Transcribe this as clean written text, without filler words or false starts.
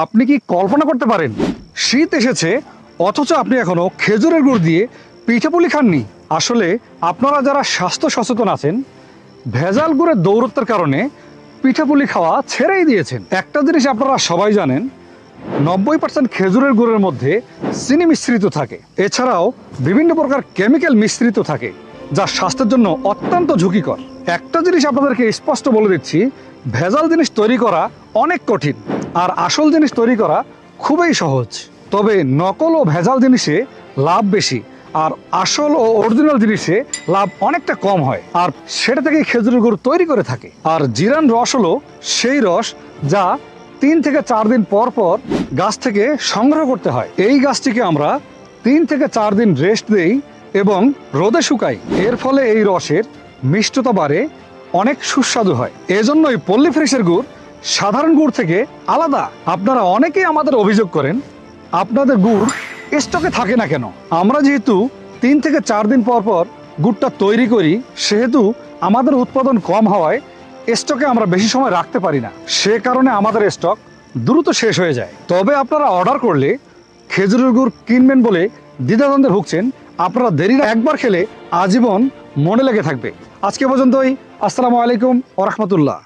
আপনি কি কল্পনা করতে পারেন শীত এসেছে অথচ আপনি এখনো খেজুরের গুড় দিয়ে পিঠাপুলি খাননি? আসলে আপনারা যারা স্বাস্থ্য সচেতন আছেন, ভেজাল গুড়ের দৌরত্বের কারণে পিঠাপুলি খাওয়া ছেড়েই দিয়েছেন। একটা জিনিস আপনারা সবাই জানেন, 90% খেজুরের গুড়ের মধ্যে চিনি মিশ্রিত থাকে। এছাড়াও বিভিন্ন প্রকার কেমিক্যাল মিশ্রিত থাকে, যা স্বাস্থ্যের জন্য অত্যন্ত ঝুঁকিকর। একটা জিনিস আপনাদেরকে স্পষ্ট বলে দিচ্ছি, ভেজাল জিনিস তৈরি করা অনেক কঠিন, আর আসল জিনিস তৈরি করা খুবই সহজ। তবে নকল ও ভেজাল জিনিসে লাভ বেশি, আর আসল ও অরিজিনাল জিনিসে লাভ অনেকটা কম হয়। আর সেটা থেকে খেজুরের গুড় তৈরি করে থাকে। আর জিরান রস হলো সেই রস যা 3 থেকে 4 দিন পর পর গাছ থেকে সংগ্রহ করতে হয়। এই গাছটিকে আমরা 3 থেকে 4 দিন রেস্ট দেই এবং রোদে শুকাই। এর ফলে এই রসের মিষ্টতা বাড়ে, অনেক সুস্বাদু হয়। এজন্যই পল্লী ফ্রেশের গুড় সাধারণ গুড় থেকে আলাদা। আপনারা অনেকেই আমাদের অভিযোগ করেন আপনাদের গুড় স্টকে থাকে না কেন। আমরা যেহেতু 3 থেকে 4 দিন পর পর গুড়টা তৈরি করি, সেহেতু আমাদের উৎপাদন কম হওয়ায় স্টকে আমরা বেশি সময় রাখতে পারি না। সে কারণে আমাদের স্টক দ্রুত শেষ হয়ে যায়। তবে আপনারা অর্ডার করলে খেজুরের গুড় কিনবেন বলে দ্বিধাদ্বন্দ্বে ভুগছেন, আপনারা দেরি না, একবার খেলে আজীবন মনে লেগে থাকবে। আজকে পর্যন্তই। আসসালামু আলাইকুম ওয়া রাহমাতুল্লাহ।